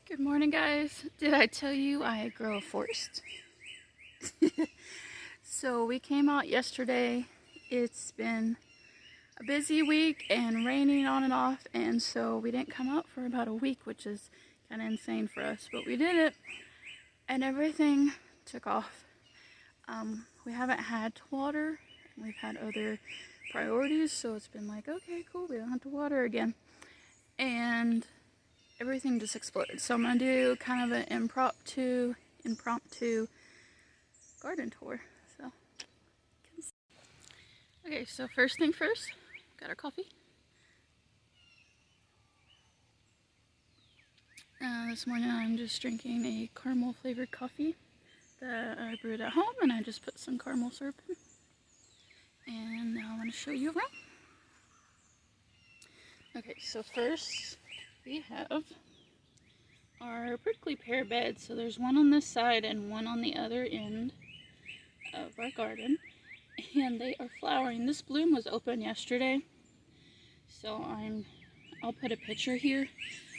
Good morning, guys. Did I tell you I grow a forest? So we came out yesterday. It's been a busy week and raining on and off, and so we didn't come out for about a week, which is kind of insane for us, but we did it and everything took off. We haven't had to water. We've had other priorities, so it's been like, okay, cool, we don't have to water again. And everything just exploded. So I'm gonna do kind of an impromptu garden tour. Okay, so first thing first, got our coffee. This morning I'm just drinking a caramel flavored coffee that I brewed at home, and I just put some caramel syrup in. And now I'm going to show you around. Okay, so first we have our prickly pear bed. So there's one on this side and one on the other end of our garden, and they are flowering. This bloom was open yesterday, so I'll put a picture here,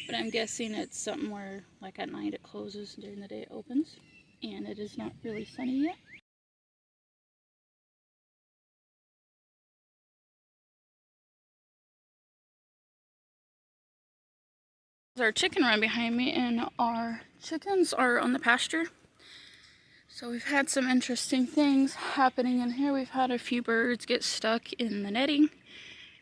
but I'm guessing it's something where like at night it closes, during the day it opens, and it is not really sunny yet. There's our chicken run behind me, and our chickens are on the pasture. So we've had some interesting things happening in here. We've had a few birds get stuck in the netting.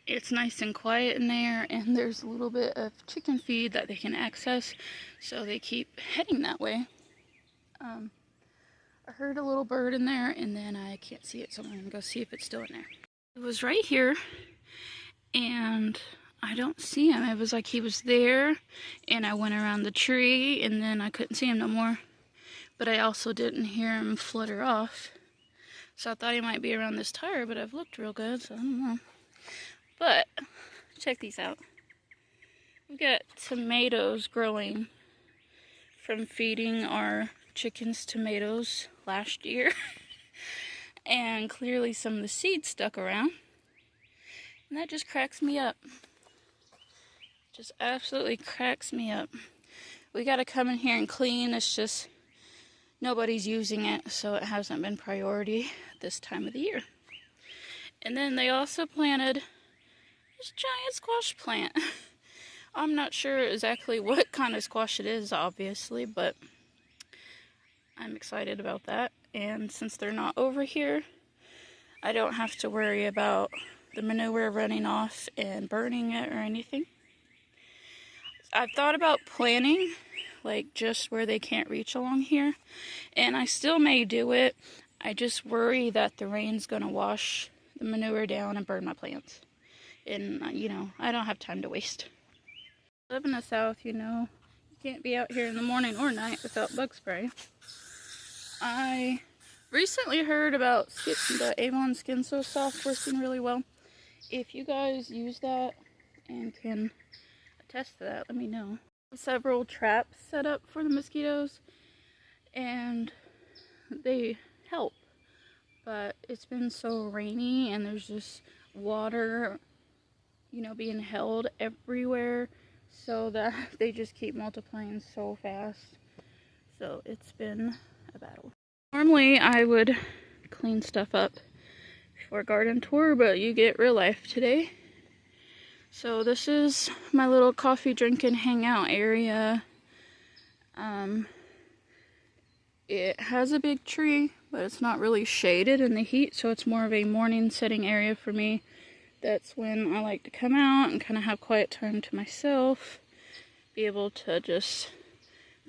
It's nice and quiet in there, and there's a little bit of chicken feed that they can access, so they keep heading that way. I heard a little bird in there, and then I can't see it, so I'm gonna go see if it's still in there. It was right here, and I don't see him. It was like he was there, and I went around the tree, and then I couldn't see him no more. But I also didn't hear him flutter off, so I thought he might be around this tire, but I've looked real good, so I don't know. But check these out. We've got tomatoes growing from feeding our chickens tomatoes last year. And clearly some of the seeds stuck around. And that just cracks me up. Just absolutely cracks me up. We gotta come in here and clean. It's just nobody's using it, so it hasn't been priority this time of the year. And then they also planted this giant squash plant. I'm not sure exactly what kind of squash it is, obviously, but I'm excited about that. And since they're not over here, I don't have to worry about the manure running off and burning it or anything. I've thought about planting like just where they can't reach along here, and I still may do it. I just worry that the rain's gonna wash the manure down and burn my plants. And you know, I don't have time to waste. I live in the South, you know, you can't be out here in the morning or night without bug spray. I recently heard about the Avon Skin So Soft working really well. If you guys use that and can attest to that, let me know. Several traps set up for the mosquitoes, and they help, but it's been so rainy and there's just water, you know, being held everywhere, so that they just keep multiplying so fast. So it's been a battle. Normally I would clean stuff up before garden tour, but you get real life today. So this is my little coffee drinking hangout area. It has a big tree, but it's not really shaded in the heat, so it's more of a morning sitting area for me. That's when I like to come out and kind of have quiet time to myself, be able to just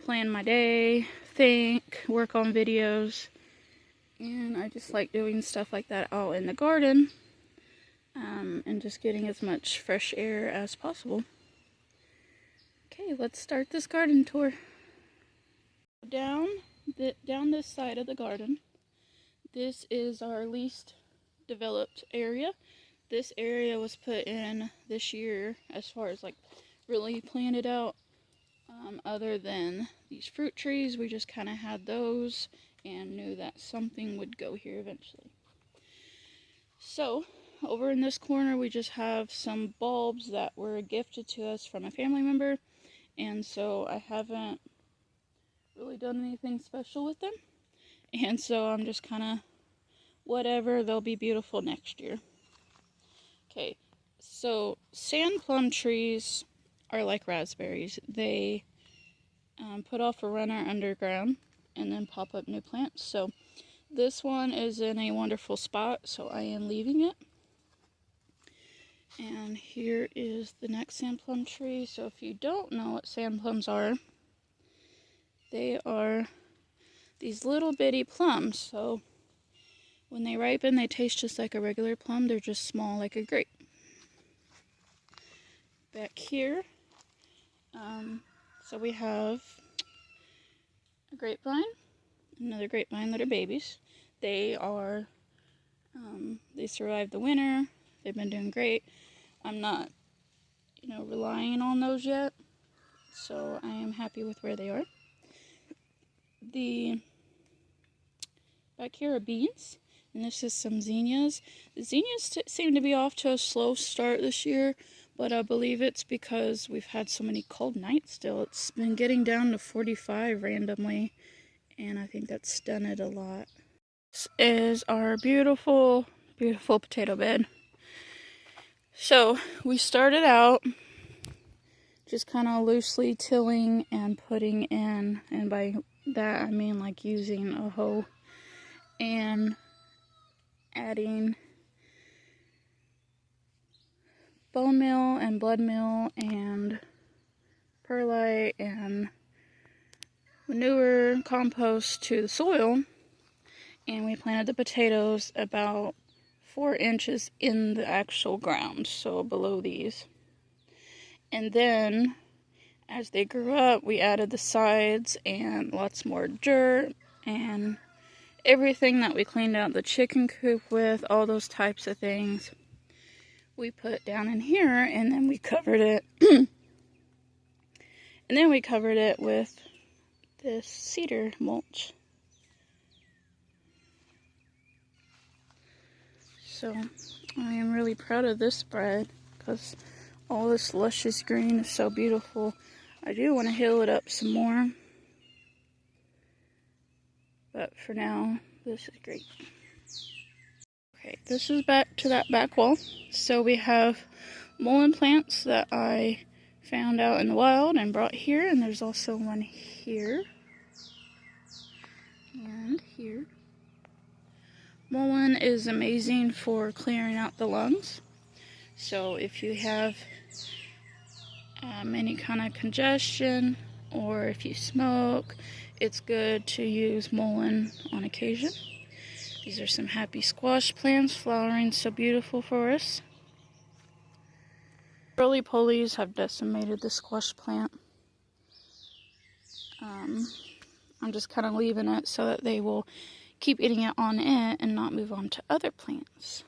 plan my day, think, work on videos, and I just like doing stuff like that out in the garden, and just getting as much fresh air as possible. Okay, let's start this garden tour. Down this side of the garden, this is our least developed area. This area was put in this year as far as like really planted out. Other than these fruit trees, we just kind of had those and knew that something would go here eventually. So over in this corner, we just have some bulbs that were gifted to us from a family member, and so I haven't really done anything special with them. And so I'm just kind of whatever, they'll be beautiful next year. Okay, so sand plum trees are like raspberries. They put off a runner underground and then pop up new plants. So this one is in a wonderful spot, so I am leaving it. And here is the next sand plum tree. So if you don't know what sand plums are, they are these little bitty plums. So when they ripen, they taste just like a regular plum. They're just small like a grape. Back here, so we have a grapevine, another grapevine that are babies. They are, they survived the winter. They've been doing great. I'm not, relying on those yet, so I am happy with where they are. Back here are beans, and this is some zinnias. The zinnias seem to be off to a slow start this year, but I believe it's because we've had so many cold nights still. It's been getting down to 45 randomly, and I think that's done it a lot. This is our beautiful, beautiful potato bed. So we started out just kind of loosely tilling and putting in, and by that I mean like using a hoe and adding bone meal and blood meal and perlite and manure compost to the soil, and we planted the potatoes about 4 inches in the actual ground, so below these. And then as they grew up, we added the sides and lots more dirt and everything that we cleaned out the chicken coop with, all those types of things we put down in here, and then we covered it with this cedar mulch. So I am really proud of this spread because all this luscious green is so beautiful. I do want to hill it up some more, but for now this is great. Okay, this is back to that back wall. So we have mullein plants that I found out in the wild and brought here, and there's also one here and here. Mullein is amazing for clearing out the lungs. So if you have any kind of congestion or if you smoke, it's good to use mullein on occasion. These are some happy squash plants flowering so beautiful for us. Roly-polies have decimated the squash plant. I'm just kind of leaving it so that they will keep eating it on it and not move on to other plants.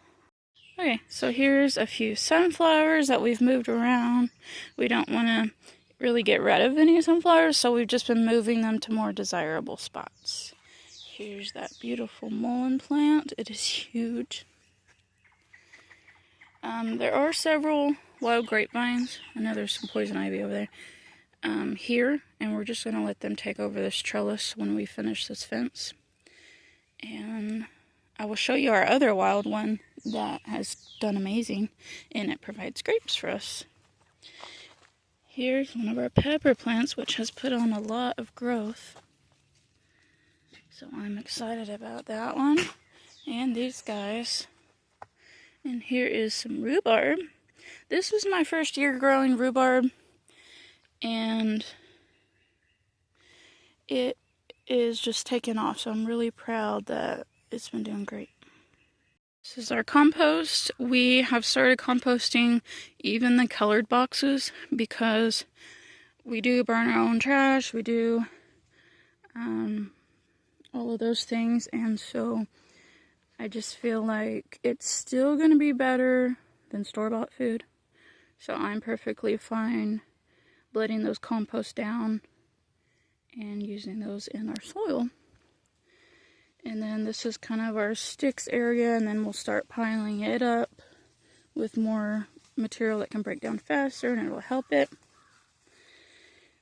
Okay, so here's a few sunflowers that we've moved around. We don't want to really get rid of any sunflowers, so we've just been moving them to more desirable spots. Here's that beautiful mullein plant. It is huge. There are several wild grapevines. I know there's some poison ivy over there. Here, and we're just going to let them take over this trellis when we finish this fence. And I will show you our other wild one that has done amazing, and it provides grapes for us. Here's one of our pepper plants, which has put on a lot of growth. So I'm excited about that one. And these guys. And here is some rhubarb. This was my first year growing rhubarb, and it is just taking off, so I'm really proud that it's been doing great. This is our compost. We have started composting even the colored boxes because we do burn our own trash. We do all of those things, and so I just feel like it's still going to be better than store-bought food. So I'm perfectly fine letting those compost down and using those in our soil. And then this is kind of our sticks area, and then we'll start piling it up with more material that can break down faster and it'll help it.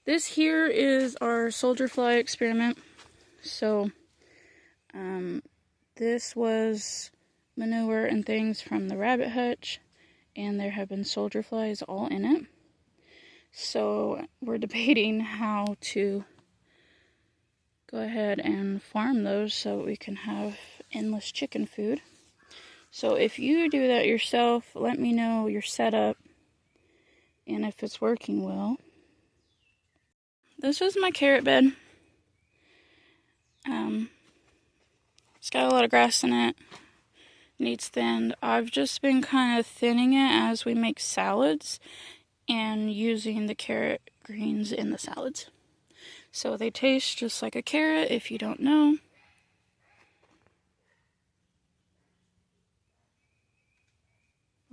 This here is our soldier fly experiment. So, this was manure and things from the rabbit hutch, and there have been soldier flies all in it. So, we're debating how to go ahead and farm those so we can have endless chicken food. So, if you do that yourself, let me know your setup and if it's working well. This is my carrot bed. It's got a lot of grass in it. Needs thinned. I've just been kind of thinning it as we make salads and using the carrot greens in the salads. So they taste just like a carrot if you don't know.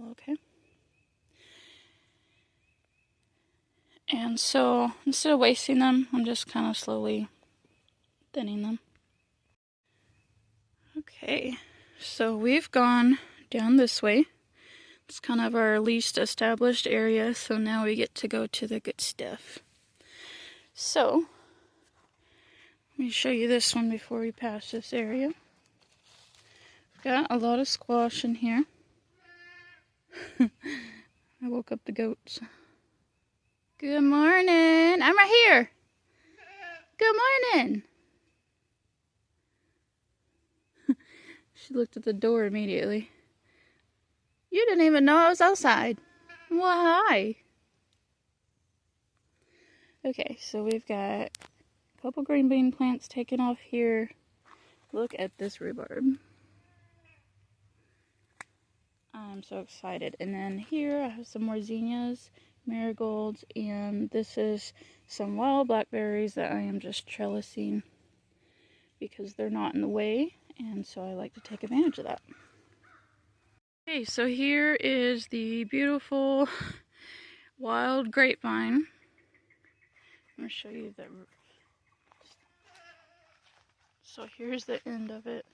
Okay. And so instead of wasting them, I'm just kind of slowly thinning them. Okay, so we've gone down this way. It's kind of our least established area, so now we get to go to the good stuff. So, let me show you this one before we pass this area. Got a lot of squash in here. I woke up the goats. Good morning. I'm right here. Good morning. She looked at the door immediately. You didn't even know I was outside. Well, hi. Okay, so we've got a couple green bean plants taken off here. Look at this rhubarb. I'm so excited. And then here I have some more zinnias, marigolds, and this is some wild blackberries that I am just trellising because they're not in the way, and so I like to take advantage of that. Okay, so here is the beautiful wild grapevine. I'm going to show you the... So here's the end of it.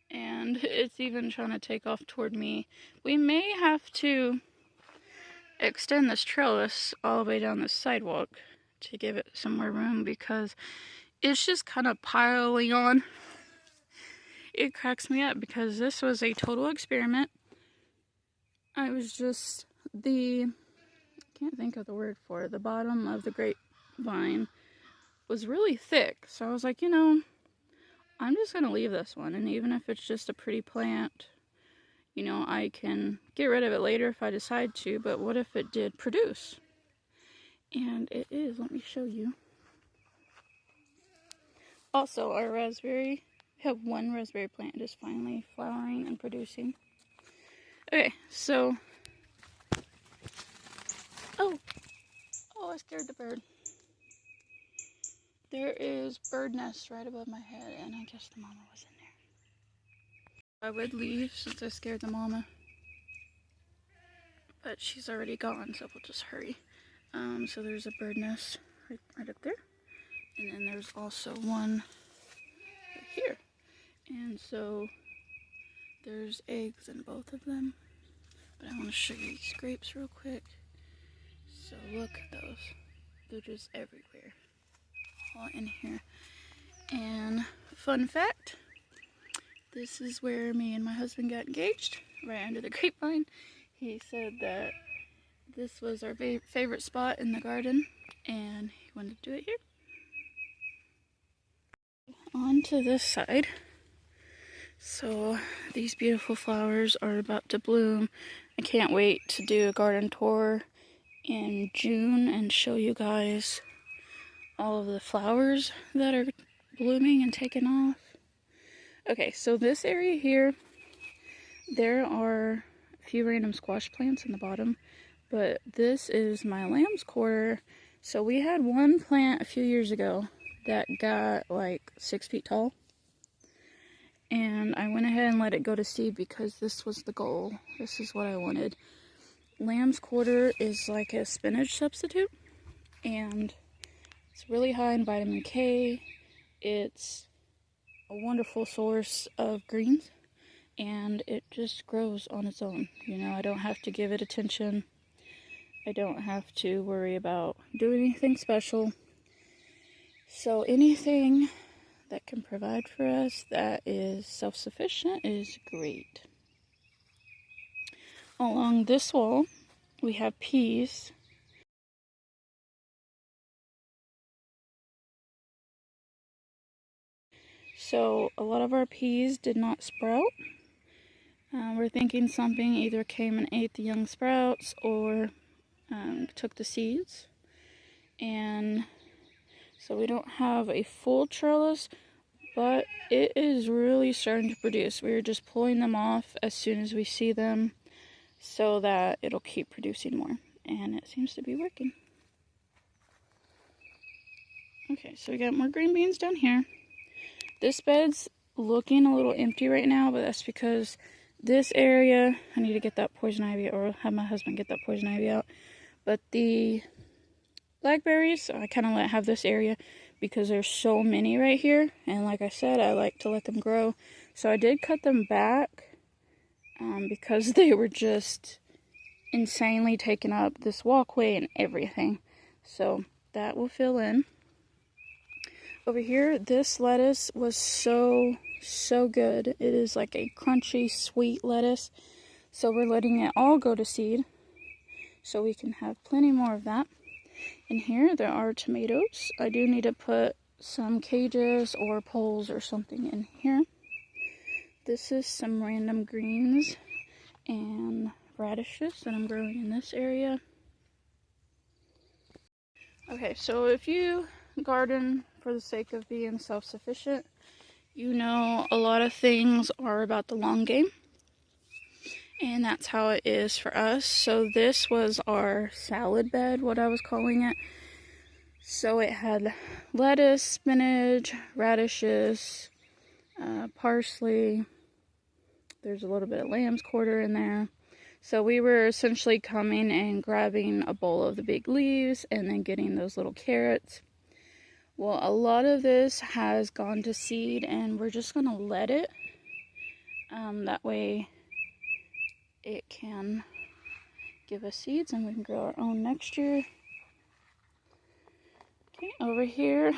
And it's even trying to take off toward me. We may have to extend this trellis all the way down the sidewalk to give it some more room because it's just kind of piling on. It cracks me up because this was a total experiment. I was just I can't think of the word for it. The bottom of the grapevine was really thick. So I was like, you know, I'm just going to leave this one. And even if it's just a pretty plant, you know, I can get rid of it later if I decide to. But what if it did produce? And it is. Let me show you. Also, our raspberry. We have one raspberry plant just finally flowering and producing. Okay, so... Oh, I scared the bird. There is bird nests right above my head, and I guess the mama was in there. I would leave since I scared the mama. But she's already gone, so we'll just hurry. So there's a bird nest right up there. And then there's also one right here. And so there's eggs in both of them. But I want to show you these grapes real quick. So look at those. They're just everywhere. All in here. And fun fact, this is where me and my husband got engaged, right under the grapevine. He said that this was our favorite spot in the garden, and he wanted to do it here. On to this side. So these beautiful flowers are about to bloom. I can't wait to do a garden tour in June and show you guys all of the flowers that are blooming and taking off. Okay, so this area here, there are a few random squash plants in the bottom, but this is my lamb's quarter. So we had one plant a few years ago that got like 6 feet tall, and I went ahead and let it go to seed because this was the goal. This is what I wanted. Lamb's quarter is like a spinach substitute, and it's really high in vitamin K. It's a wonderful source of greens, and it just grows on its own. You know, I don't have to give it attention. I don't have to worry about doing anything special. So anything that can provide for us that is self-sufficient is great. Along this wall, we have peas. So a lot of our peas did not sprout. We're thinking something either came and ate the young sprouts or took the seeds. And so we don't have a full trellis, but it is really starting to produce. We're just pulling them off as soon as we see them so that it'll keep producing more. And it seems to be working. Okay, so we got more green beans down here. This bed's looking a little empty right now, but that's because this area, I need to get that poison ivy, or have my husband get that poison ivy out. But the blackberries, I kind of have this area because there's so many right here. And like I said, I like to let them grow. So I did cut them back because they were just insanely taking up this walkway and everything. So that will fill in. Over here, this lettuce was so good. It is like a crunchy, sweet lettuce. So we're letting it all go to seed so we can have plenty more of that. In here, there are tomatoes. I do need to put some cages or poles or something in here. This is some random greens and radishes that I'm growing in this area. Okay, so if you garden for the sake of being self-sufficient, you know a lot of things are about the long game. And that's how it is for us. So this was our salad bed, what I was calling it. So it had lettuce, spinach, radishes, parsley. There's a little bit of lamb's quarter in there. So we were essentially coming and grabbing a bowl of the big leaves and then getting those little carrots. Well, a lot of this has gone to seed and we're just going to let it. That way it can give us seeds and we can grow our own next year. Okay, over here,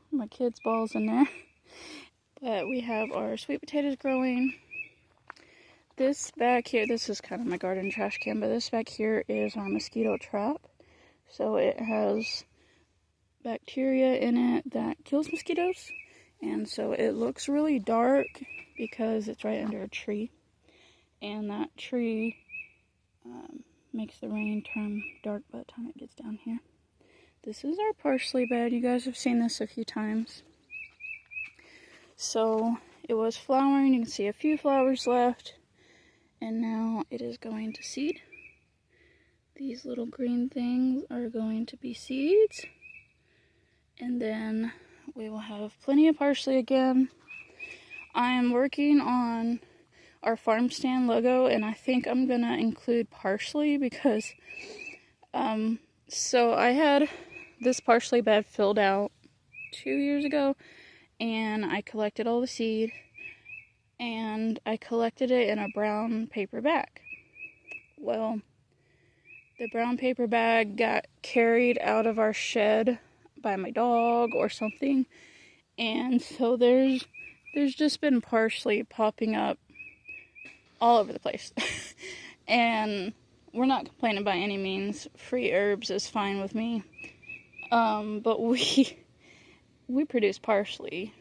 my kids' balls in there. But we have our sweet potatoes growing. This back here, this is kind of my garden trash can, but this back here is our mosquito trap. So it has bacteria in it that kills mosquitoes. And so it looks really dark because it's right under a tree. And that tree makes the rain turn dark by the time it gets down here. This is our parsley bed. You guys have seen this a few times. So it was flowering. You can see a few flowers left. And now it is going to seed. These little green things are going to be seeds. And then we will have plenty of parsley again. I am working on our farm stand logo, and I think I'm going to include parsley because, so I had this parsley bed filled out 2 years ago, and I collected all the seed. And I collected it in a brown paper bag. Well, the brown paper bag got carried out of our shed by my dog or something. And so there's just been parsley popping up all over the place. And we're not complaining by any means. Free herbs is fine with me. But we produce parsley,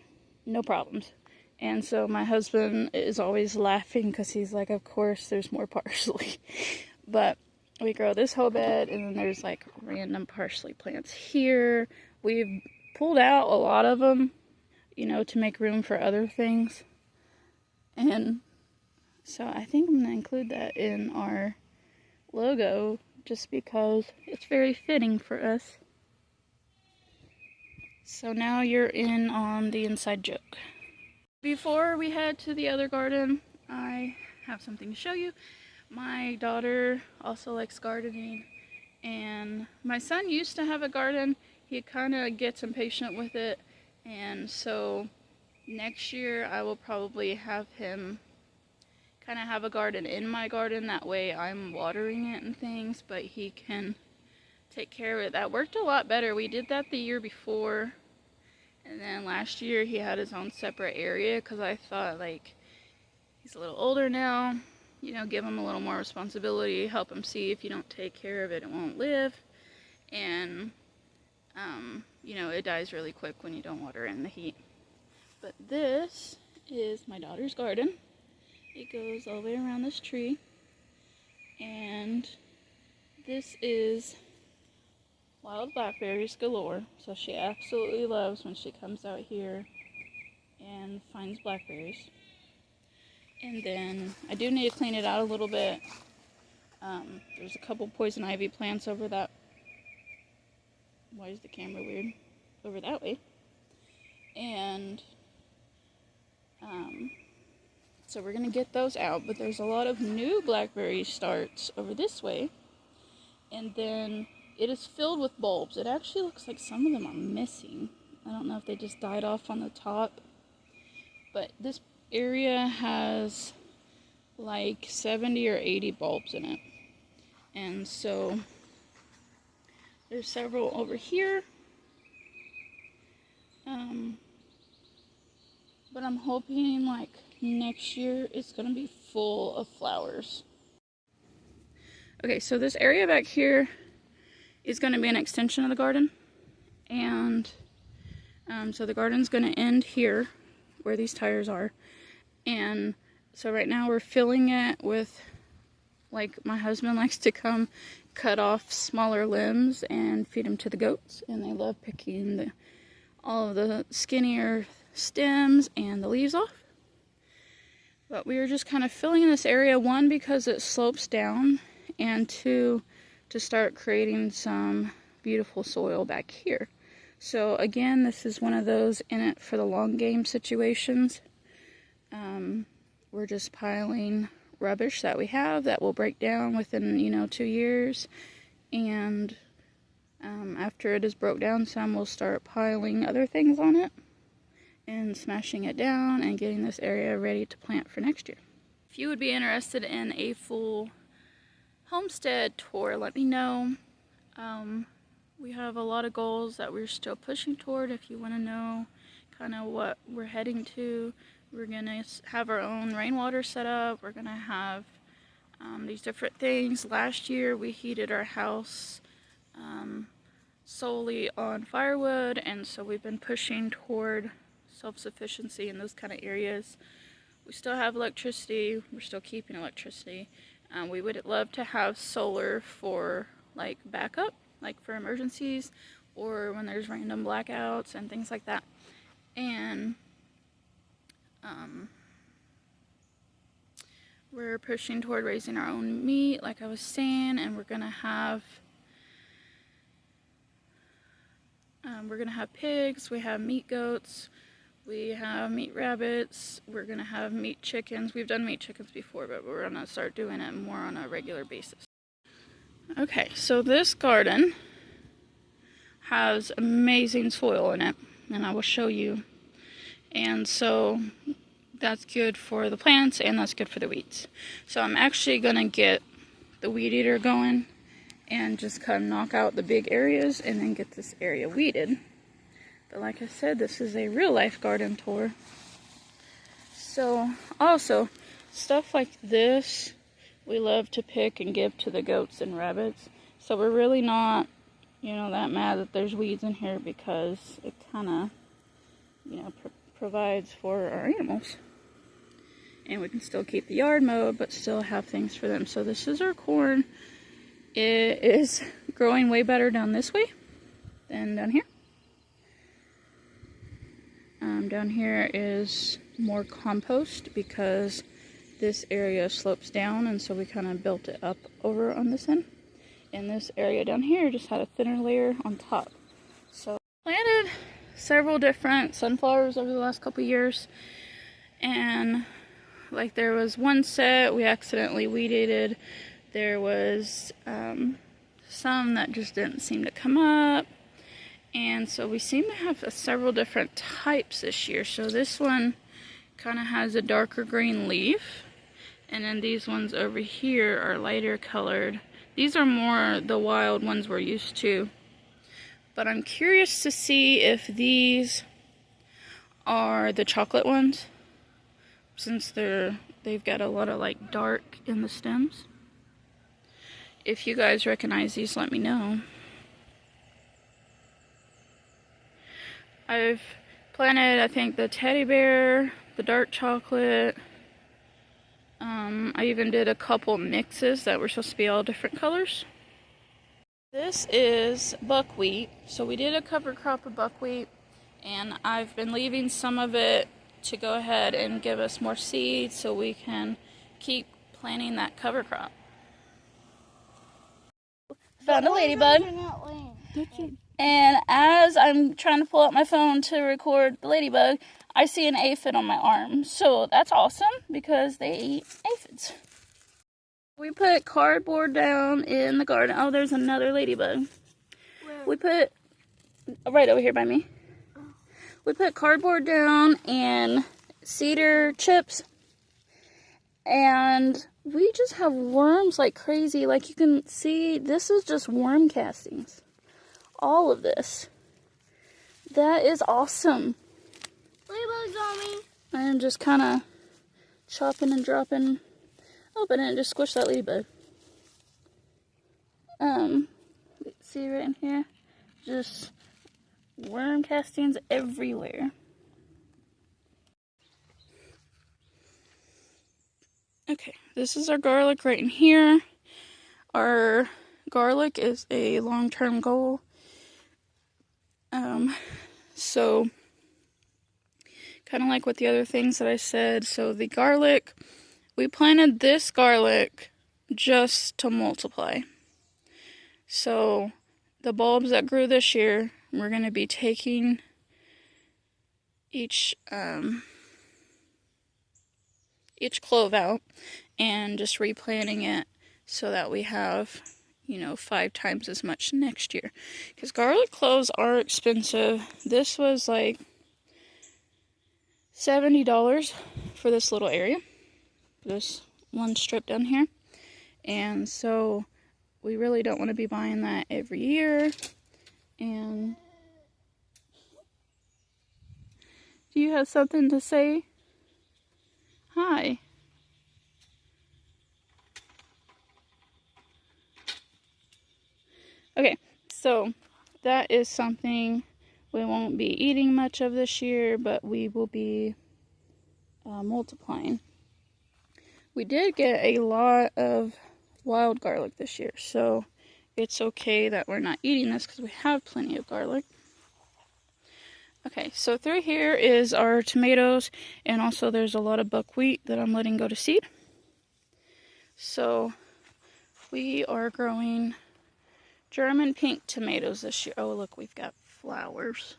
no problems. And so my husband is always laughing because he's like, of course there's more parsley. But we grow this whole bed, and then there's like random parsley plants here. We've pulled out a lot of them, you know, to make room for other things. And so I think I'm going to include that in our logo just because it's very fitting for us. So now you're in on the inside joke. Before we head to the other garden, I have something to show you. My daughter also likes gardening, and my son used to have a garden. He kind of gets impatient with it, and so next year I will probably have him kind of have a garden in my garden. That way I'm watering it and things, but he can take care of it. That worked a lot better. We did that the year before, and then last year he had his own separate area because I thought, like, he's a little older now, you know, give him a little more responsibility, help him see if you don't take care of it, it won't live. And you know, it dies really quick when you don't water it in the heat. But this is my daughter's garden. It goes all the way around this tree, and this is wild blackberries galore. So she absolutely loves when she comes out here and finds blackberries. And then I do need to clean it out a little bit. There's a couple poison ivy plants over that. Why is the camera weird? Over that way. And so we're gonna get those out, but there's a lot of new blackberry starts over this way. And then it is filled with bulbs. It actually looks like some of them are missing. I don't know if they just died off on the top. But this area has like 70 or 80 bulbs in it. And so there's several over here. But I'm hoping like next year it's gonna be full of flowers. Okay, so this area back here is gonna be an extension of the garden. And so the garden's gonna end here where these tires are. And so right now we're filling it with, like, my husband likes to come cut off smaller limbs and feed them to the goats, and they love picking all of the skinnier stems and the leaves off. But we are just kind of filling in this area, one, because it slopes down, and two, to start creating some beautiful soil back here. So again, this is one of those in it for the long game situations. We're just piling rubbish that we have that will break down within, you know, 2 years. And after it is broke down some, we'll start piling other things on it and smashing it down and getting this area ready to plant for next year. If you would be interested in a full homestead tour, let me know. We have a lot of goals that we're still pushing toward. If you want to know kind of what we're heading to, we're going to have our own rainwater set up. We're going to have these different things. Last year we heated our house solely on firewood, and so we've been pushing toward self-sufficiency in those kind of areas. We still have electricity. We're still keeping electricity. We would love to have solar for like backup, like for emergencies or when there's random blackouts and things like that. And we're pushing toward raising our own meat, like I was saying, and we're gonna have pigs, we have meat goats, we have meat rabbits, we're gonna have meat chickens. We've done meat chickens before, but we're gonna start doing it more on a regular basis. Okay, so this garden has amazing soil in it, and I will show you. And so that's good for the plants and that's good for the weeds. So I'm actually gonna get the weed eater going and just kind of knock out the big areas and then get this area weeded. But like I said, this is a real life garden tour. So also, stuff like this we love to pick and give to the goats and rabbits. So we're really not, you know, that mad that there's weeds in here, because it kind of, you know, provides for our animals. And we can still keep the yard mowed, but still have things for them. So this is our corn. It is growing way better down this way than down here. Down here is more compost because this area slopes down, and so we kind of built it up over on this end. And this area down here just had a thinner layer on top. So planted several different sunflowers over the last couple years, and like there was one set we accidentally weeded. There was some that just didn't seem to come up, and so we seem to have several different types this year. So this one kind of has a darker green leaf, and then these ones over here are lighter colored. These are more the wild ones we're used to. But I'm curious to see if these are the chocolate ones, since they've got a lot of like dark in the stems. If you guys recognize these, let me know. I've planted, I think, the teddy bear, the dark chocolate. I even did a couple mixes that were supposed to be all different colors. This is buckwheat. So we did a cover crop of buckwheat, and I've been leaving some of it to go ahead and give us more seeds so we can keep planting that cover crop. Found a ladybug. And as I'm trying to pull out my phone to record the ladybug, I see an aphid on my arm. So that's awesome because they eat aphids. We put cardboard down in the garden. Oh, there's another ladybug. Where? We put, right over here by me. Oh. We put cardboard down and cedar chips. And we just have worms like crazy. Like you can see, this is just worm castings. All of this. That is awesome. Ladybugs on me. I'm just kind of chopping and dropping. Oh, but I didn't just squish that ladybug. See right in here? Just worm castings everywhere. Okay, this is our garlic right in here. Our garlic is a long-term goal. So kind of like with the other things that I said. So the garlic, we planted this garlic just to multiply. So the bulbs that grew this year, we're going to be taking each clove out and just replanting it so that we have, 5 times as much next year. Because garlic cloves are expensive. This was like $70 for this little area. This one strip down here. And so we really don't want to be buying that every year. And do you have something to say? Hi. Okay, so that is something we won't be eating much of this year, but we will be multiplying. We did get a lot of wild garlic this year, so it's okay that we're not eating this because we have plenty of garlic. Okay, so through here is our tomatoes, and also there's a lot of buckwheat that I'm letting go to seed. So we are growing German pink tomatoes this year. Oh, look, we've got flowers.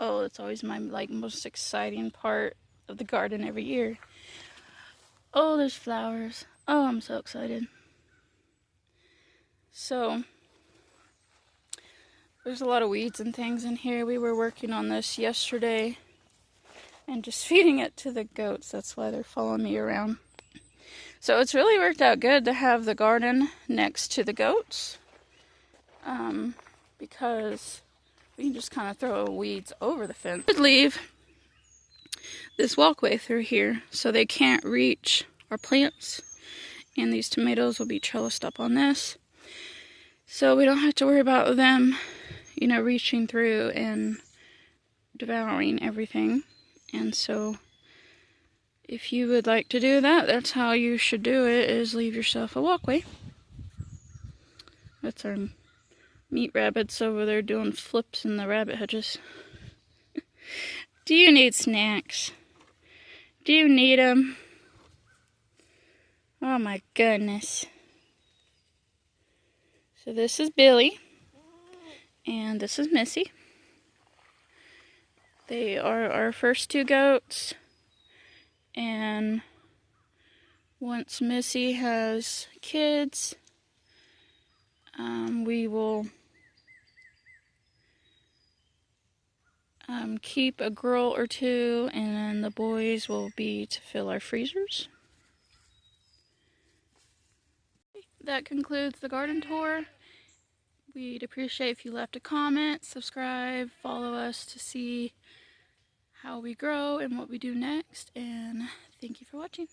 Oh, that's always my most exciting part of the garden every year. Oh, there's flowers. Oh, I'm so excited. So there's a lot of weeds and things in here. We were working on this yesterday and just feeding it to the goats. That's why they're following me around. So it's really worked out good to have the garden next to the goats. Because we can just kind of throw weeds over the fence. I'd leave this walkway through here so they can't reach our plants. And these tomatoes will be trellised up on this. So we don't have to worry about them, reaching through and devouring everything. And so if you would like to do that, that's how you should do it, is leave yourself a walkway. That's our meat rabbits over there doing flips in the rabbit hedges. Do you need snacks? Do you need them? Oh my goodness. So this is Billy, and this is Missy. They are our first 2 goats, and once Missy has kids, we will keep a girl or 2, and then the boys will be to fill our freezers. that concludes the garden tour. We'd appreciate if you left a comment, subscribe, follow us to see how we grow and what we do next. And thank you for watching.